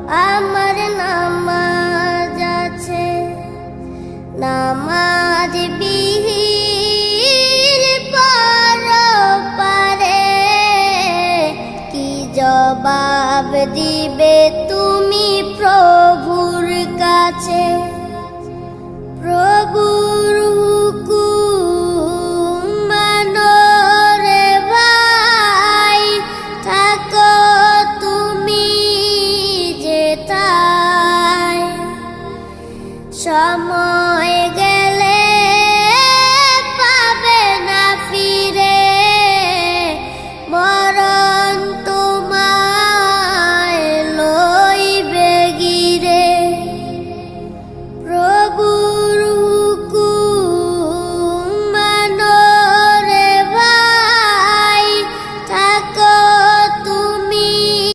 আমার নামাজ আছে, নামাজ বিহীন পরপারে কি জবাব দিবে তুমি প্রভুর কাছে? প্রভু